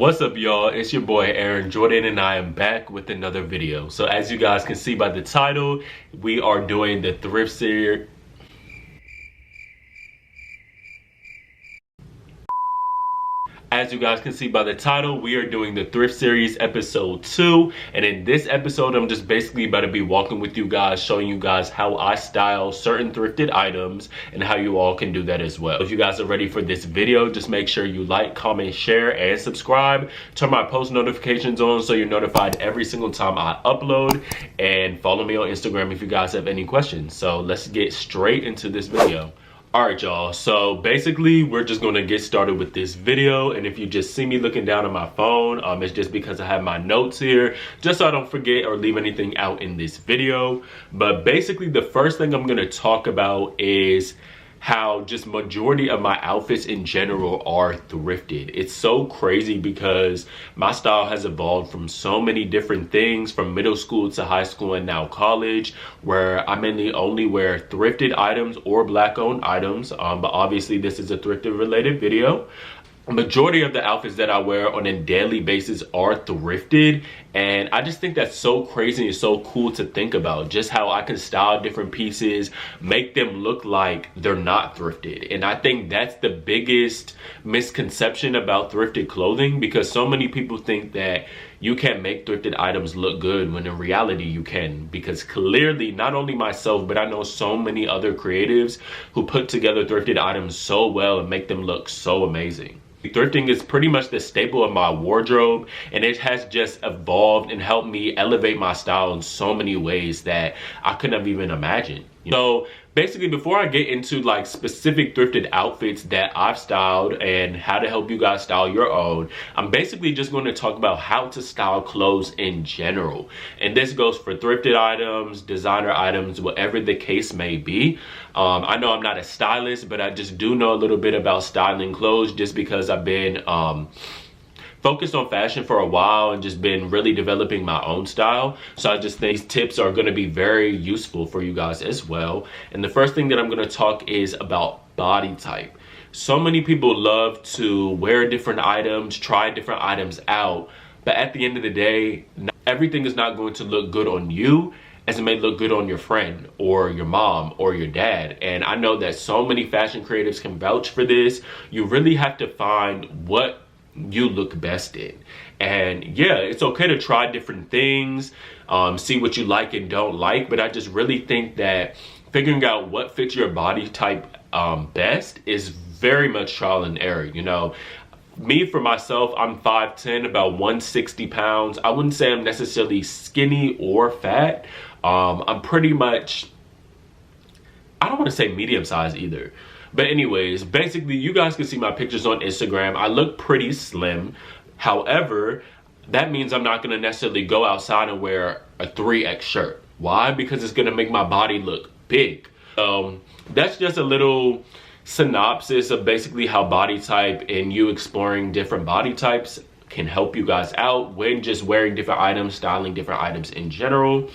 What's up, y'all? It's your boy Aaron Jordan, and I am back with another video. So as you guys can see by the title, we are doing the Thrift Series. As you guys can see by the title, we are doing the Thrift Series episode 2. And in this episode, I'm just basically about to be walking with you guys, showing you guys how I style certain thrifted items and how you all can do that as well. If you guys are ready for this video, just make sure you like, comment, share, and subscribe. Turn my post notifications on so you're notified every single time I upload. And follow me on Instagram if you guys have any questions. So let's get straight into this video. Alright, y'all, so basically we're just going to get started with this video, and if you just see me looking down at my phone, it's just because I have my notes here just so I don't forget or leave anything out in this video. But basically the first thing I'm going to talk about is how just majority of my outfits in general are thrifted. It's so crazy because my style has evolved from so many different things, from middle school to high school and now college, where I mainly only wear thrifted items or black owned items, but obviously this is a thrifted related video. A majority of the outfits that I wear on a daily basis are thrifted, and I just think that's so crazy and so cool to think about, just how I can style different pieces, make them look like they're not thrifted. And I think that's the biggest misconception about thrifted clothing, because so many people think that you can't make thrifted items look good, when in reality you can, because clearly not only myself, but I know so many other creatives who put together thrifted items so well and make them look so amazing. Thrifting is pretty much the staple of my wardrobe, and it has just evolved and helped me elevate my style in so many ways that I couldn't have even imagined. So basically, before I get into like specific thrifted outfits that I've styled and how to help you guys style your own, I'm basically just going to talk about how to style clothes in general. And this goes for thrifted items, designer items, whatever the case may be. I know I'm not a stylist, but I just do know a little bit about styling clothes, just because I've been focused on fashion for a while and just been really developing my own style. So I just think these tips are going to be very useful for you guys as well. And the first thing that I'm going to talk is about body type. So many people love to wear different items, try different items out, but at the end of the day, everything is not going to look good on you as it may look good on your friend or your mom or your dad. And I know that so many fashion creatives can vouch for this. You really have to find what you look best in. And yeah, it's okay to try different things, see what you like and don't like, but I just really think that figuring out what fits your body type best is very much trial and error. You know, me, for myself, I'm 5'10", about 160 pounds. I wouldn't say I'm necessarily skinny or fat. I'm pretty much, I don't want to say medium size either. But anyways, basically, you guys can see my pictures on Instagram. I look pretty slim. However, that means I'm not going to necessarily go outside and wear a 3X shirt. Why? Because it's going to make my body look big. That's just a little synopsis of basically how body type and you exploring different body types can help you guys out when just wearing different items, styling different items in general.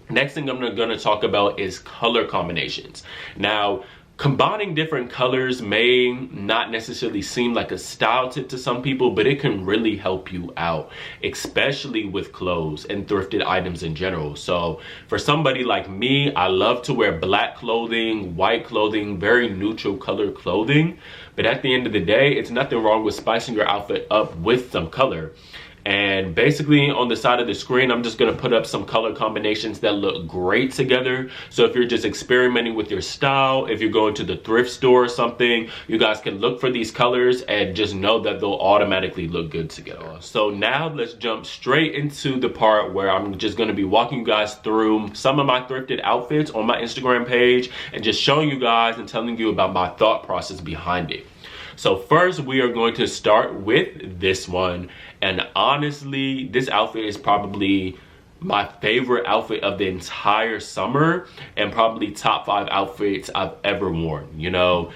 Next thing I'm going to talk about is color combinations. Now, combining different colors may not necessarily seem like a style tip to some people, but it can really help you out, especially with clothes and thrifted items in general. So for somebody like me, I love to wear black clothing, white clothing, very neutral color clothing. But at the end of the day, it's nothing wrong with spicing your outfit up with some color. And basically on the side of the screen, I'm just going to put up some color combinations that look great together. So if you're just experimenting with your style, if you're going to the thrift store or something, you guys can look for these colors and just know that they'll automatically look good together. So now let's jump straight into the part where I'm just going to be walking you guys through some of my thrifted outfits on my Instagram page and just showing you guys and telling you about my thought process behind it. So first, we are going to start with this one. And honestly, this outfit is probably my favorite outfit of the entire summer and probably top 5 outfits I've ever worn. You know,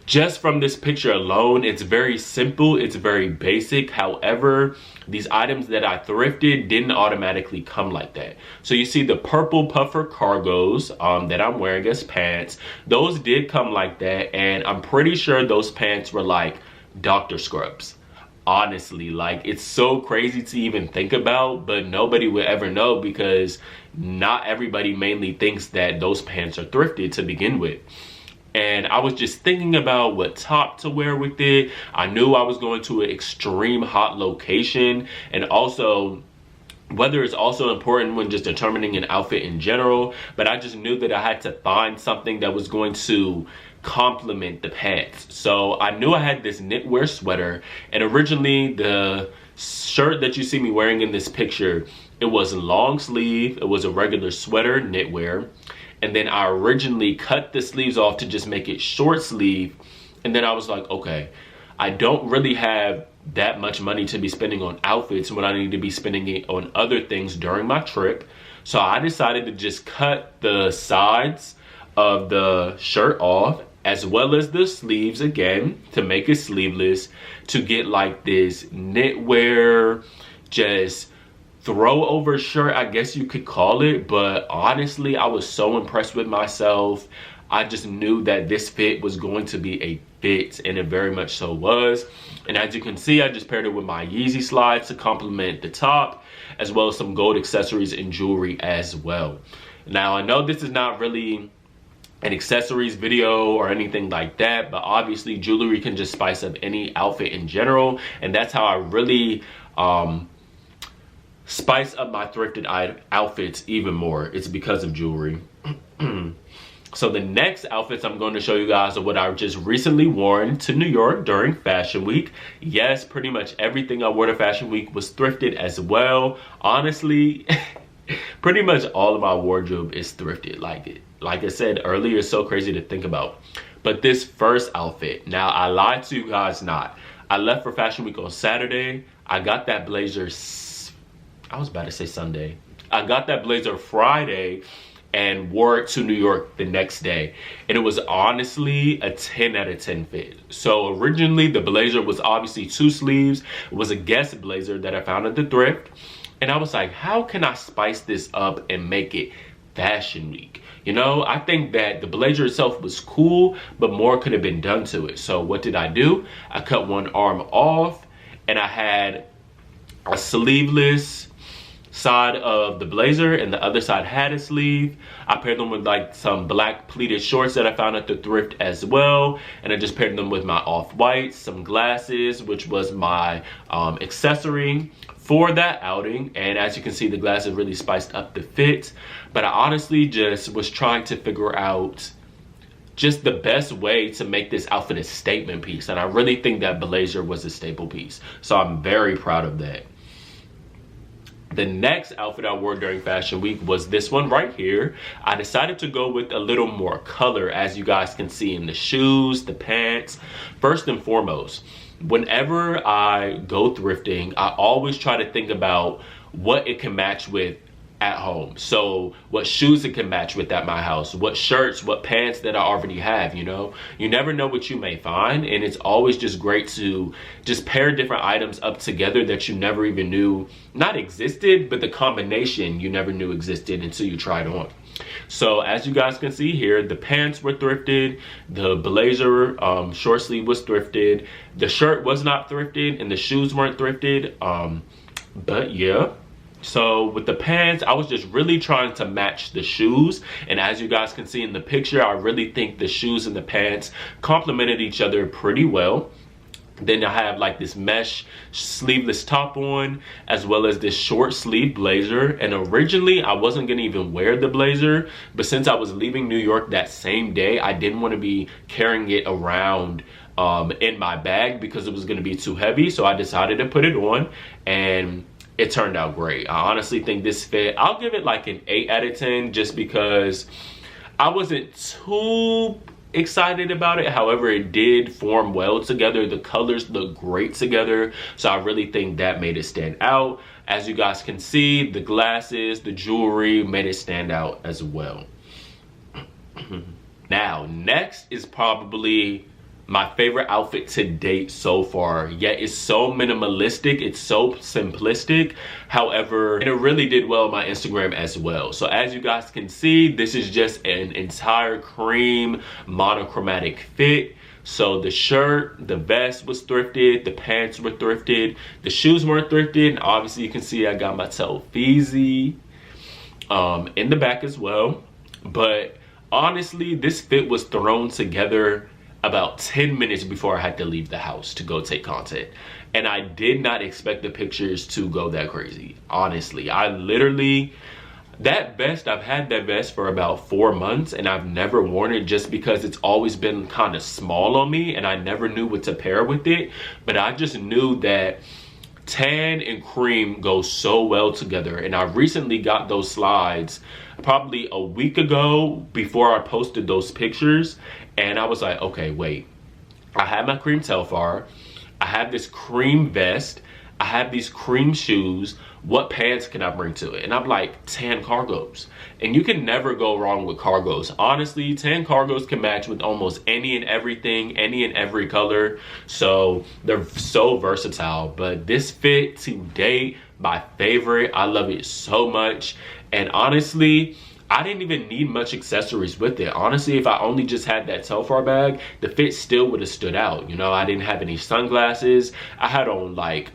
just from this picture alone, it's very simple, it's very basic. However, these items that I thrifted didn't automatically come like that. So you see the purple puffer cargos that I'm wearing as pants, those did come like that, and I'm pretty sure those pants were like Dr. Scrubs. honestly. Like, it's so crazy to even think about, but nobody would ever know because not everybody mainly thinks that those pants are thrifted to begin with. And I was just thinking about what top to wear with it. I knew I was going to an extreme hot location, and also weather is also important when just determining an outfit in general, but I just knew that I had to find something that was going to complement the pants. So I knew I had this knitwear sweater, and originally the shirt that you see me wearing in this picture, it was long sleeve, it was a regular sweater knitwear, and then I originally cut the sleeves off to just make it short sleeve, and then I was like, okay, I don't really have that much money to be spending on outfits when I need to be spending it on other things during my trip. So I decided to just cut the sides of the shirt off, as well as the sleeves again, to make it sleeveless, to get like this knitwear, just throw over shirt, I guess you could call it. But honestly, I was so impressed with myself. I just knew that this fit was going to be a fit, and it very much so was. And as you can see, I just paired it with my Yeezy slides to complement the top, as well as some gold accessories and jewelry as well. Now, I know this is not really an accessories video or anything like that, but obviously jewelry can just spice up any outfit in general, and that's how I really spice up my thrifted outfits even more. It's because of jewelry. So the next outfits I'm going to show you guys are what I've just recently worn to New York during Fashion Week. Yes, pretty much everything I wore to Fashion Week was thrifted as well. Honestly, pretty much all of my wardrobe is thrifted. Like I said earlier, it's so crazy to think about. But this first outfit, now I lied to you guys not. I left for Fashion Week on Saturday. I got that blazer, I was about to say Sunday. I got that blazer Friday and wore it to New York the next day, and it was honestly a 10 out of 10 fit. So originally the blazer was obviously 2 sleeves. It was a Guess blazer that I found at the thrift, and I was like, how can I spice this up and make it Fashion Week? You know, I think that the blazer itself was cool, but more could have been done to it. So what did I do? I cut one arm off, and I had a sleeveless side of the blazer, and the other side had a sleeve. I paired them with like some black pleated shorts that I found at the thrift as well, and I just paired them with my off-whites, some glasses, which was my accessory for that outing. And as you can see, the glasses really spiced up the fit. But I honestly just was trying to figure out just the best way to make this outfit a statement piece, and I really think that blazer was a staple piece, so I'm very proud of that. The next outfit I wore during Fashion Week was this one right here. I decided to go with a little more color, as you guys can see in the shoes, the pants. First and foremost, whenever I go thrifting, I always try to think about what it can match with at home. So what shoes it can match with at my house, what shirts, what pants that I already have, you know. You never know what you may find, and it's always just great to just pair different items up together that you never even knew not existed, but the combination you never knew existed until you tried on. So as you guys can see here, the pants were thrifted, the blazer short sleeve was thrifted, the shirt was not thrifted, and the shoes weren't thrifted, but yeah. So with the pants, I was just really trying to match the shoes, and as you guys can see in the picture, I really think the shoes and the pants complemented each other pretty well. Then I have like this mesh sleeveless top on, as well as this short sleeve blazer. And originally I wasn't gonna even wear the blazer, but since I was leaving New York that same day, I didn't want to be carrying it around in my bag because it was gonna be too heavy. So I decided to put it on, and it turned out great. I honestly think this fit, I'll give it like an 8 out of 10, just because I wasn't too excited about it. However, it did form well together. The colors look great together, so I really think that made it stand out. As you guys can see, the glasses, the jewelry made it stand out as well. Now, next is probably my favorite outfit to date so far. Yet it's so minimalistic, it's so simplistic. However, and it really did well on my Instagram as well. So as you guys can see, this is just an entire cream monochromatic fit. So the shirt, the vest was thrifted, the pants were thrifted, the shoes weren't thrifted, and obviously you can see I got my toe feezy in the back as well. But honestly, this fit was thrown together about 10 minutes before I had to leave the house to go take content. And I did not expect the pictures to go that crazy. Honestly, I literally, that vest, I've had that vest for about 4 months and I've never worn it just because it's always been kind of small on me and I never knew what to pair with it. But I just knew that tan and cream go so well together. And I recently got those slides probably a week ago before I posted those pictures. And I was like, okay, wait. I have my cream Telfar. I have this cream vest. I have these cream shoes. What pants can I bring to it? And I'm like, tan cargos. And you can never go wrong with cargos. Honestly, tan cargos can match with almost any and everything, any and every color. So they're so versatile. But this fit to date, my favorite. I love it so much. And honestly, I didn't even need much accessories with it. Honestly, if I only just had that Telfar bag, the fit still would have stood out. You know, I didn't have any sunglasses. I had on like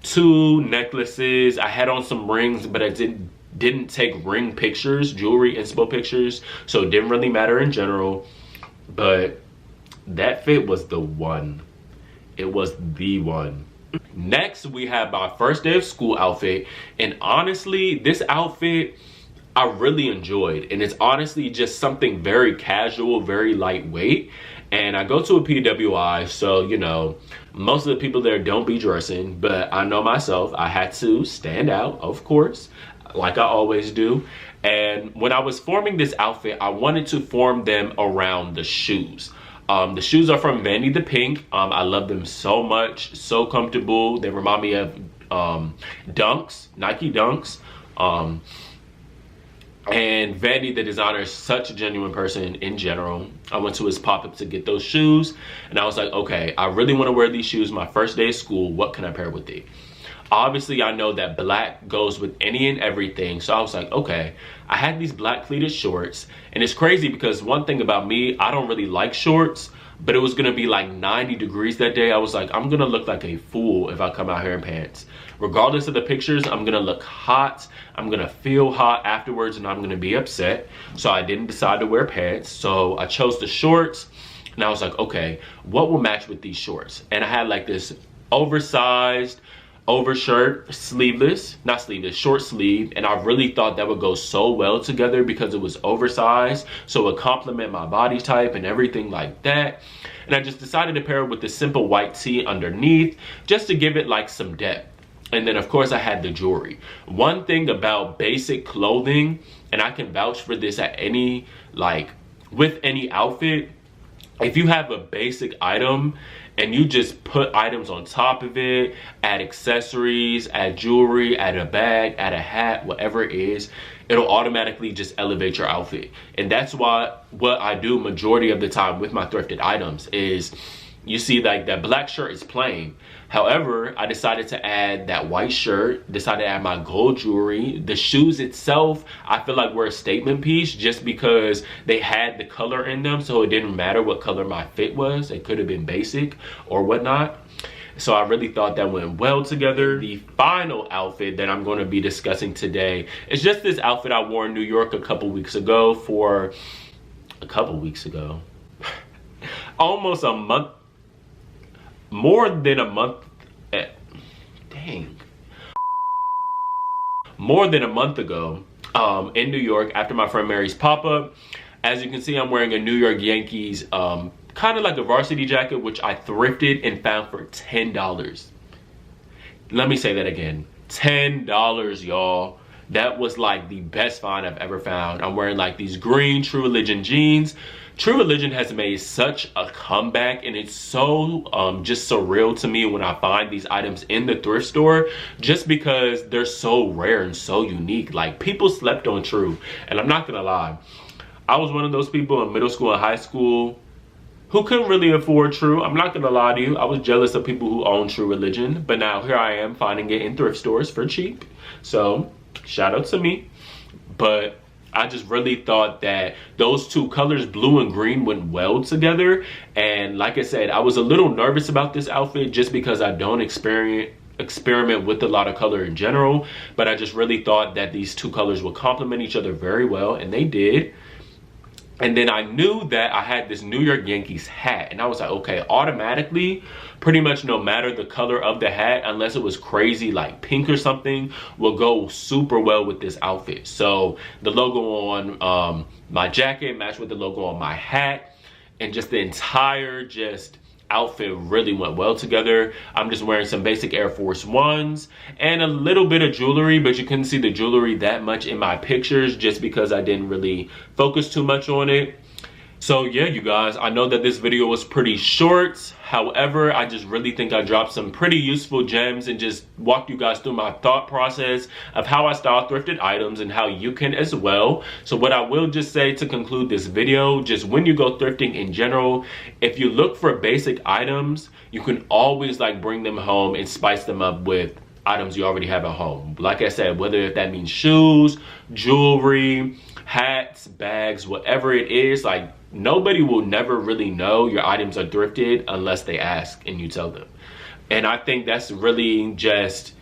2 necklaces. I had on some rings, but I didn't take ring pictures, jewelry inspo pictures. So it didn't really matter in general. But that fit was the one. It was the one. Next, we have my first day of school outfit. And honestly, this outfit I really enjoyed, and it's honestly just something very casual, very lightweight. And I go to a PWI, so you know, most of the people there don't be dressing, but I know myself, I had to stand out, of course, like I always do. And when I was forming this outfit, I wanted to form them around the shoes. The shoes are from Vandy the Pink. I love them so much, so comfortable. They remind me of Dunks, Nike Dunks. And Vandy, the designer, is such a genuine person in general. I went to his pop-up to get those shoes. And I was like, okay, I really want to wear these shoes my first day of school. What can I pair with it? Obviously, I know that black goes with any and everything. So I was like, okay, I had these black pleated shorts. And it's crazy because one thing about me, I don't really like shorts. But it was going to be like 90 degrees that day. I was like, I'm going to look like a fool if I come out here in pants. Regardless of the pictures, I'm going to look hot. I'm going to feel hot afterwards and I'm going to be upset. So I didn't decide to wear pants. So I chose the shorts and I was like, okay, what will match with these shorts? And I had like this oversized overshirt, sleeveless, not sleeveless, short sleeve, and I really thought that would go so well together because it was oversized, so it would complement my body type and everything like that. And I just decided to pair it with the simple white tee underneath just to give it like some depth. And then of course I had the jewelry. One thing about basic clothing, and I can vouch for this at any, like with any outfit, if you have a basic item and you just put items on top of it, add accessories, add jewelry, add a bag, add a hat, whatever it is, it'll automatically just elevate your outfit. And that's why what I do majority of the time with my thrifted items is, you see like that black shirt is plain. However, I decided to add that white shirt, decided to add my gold jewelry. The shoes itself, I feel like were a statement piece just because they had the color in them. So it didn't matter what color my fit was. It could have been basic or whatnot. So I really thought that went well together. The final outfit that I'm going to be discussing today is just this outfit I wore in New York a couple weeks ago almost a month. More than a month ago in New York after my friend Mary's pop-up. As you can see, I'm wearing a New York Yankees kind of like a varsity jacket, which I thrifted and found for $10. Let me say that again, $10, y'all. That was like the best find I've ever found. I'm wearing like these green True Religion jeans. True Religion has made such a comeback, and it's so just surreal to me when I find these items in the thrift store, just because they're so rare and so unique. Like, people slept on True, and I'm not gonna lie, I was one of those people in middle school and high school who couldn't really afford True. I'm not gonna lie to you, I was jealous of people who own True Religion, but now here I am finding it in thrift stores for cheap. So shout out to me. But I just really thought that those two colors, blue and green, went well together. And like I said, I was a little nervous about this outfit just because I don't experiment with a lot of color in general, but I just really thought that these two colors would complement each other very well, and they did. And then I knew that I had this New York Yankees hat, and I was like, okay, automatically, pretty much no matter the color of the hat, unless it was crazy like pink or something, will go super well with this outfit. So the logo on my jacket matched with the logo on my hat, and just the entire outfit really went well together. I'm just wearing some basic Air Force Ones and a little bit of jewelry, but you couldn't see the jewelry that much in my pictures just because I didn't really focus too much on it. So yeah, you guys, I know that this video was pretty short. However, I just really think I dropped some pretty useful gems and just walked you guys through my thought process of how I style thrifted items and how you can as well. So what I will just say to conclude this video, just when you go thrifting in general, if you look for basic items, you can always like bring them home and spice them up with items you already have at home. Like I said, whether if that means shoes, jewelry, hats, bags, whatever it is, like nobody will never really know your items are thrifted unless they ask and you tell them. And I think that's really just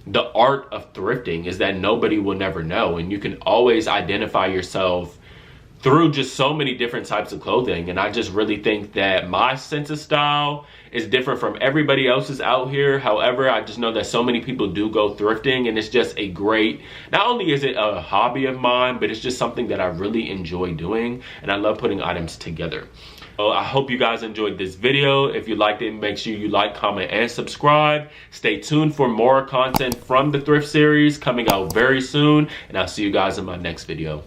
the art of thrifting, is that nobody will never know, and you can always identify yourself through just so many different types of clothing. And I just really think that my sense of style is different from everybody else's out here. However, I just know that so many people do go thrifting, and it's just a great, not only is it a hobby of mine, but it's just something that I really enjoy doing, and I love putting items together. So I hope you guys enjoyed this video. If you liked it, make sure you like, comment, and subscribe. Stay tuned for more content from the Thrift Series coming out very soon, and I'll see you guys in my next video.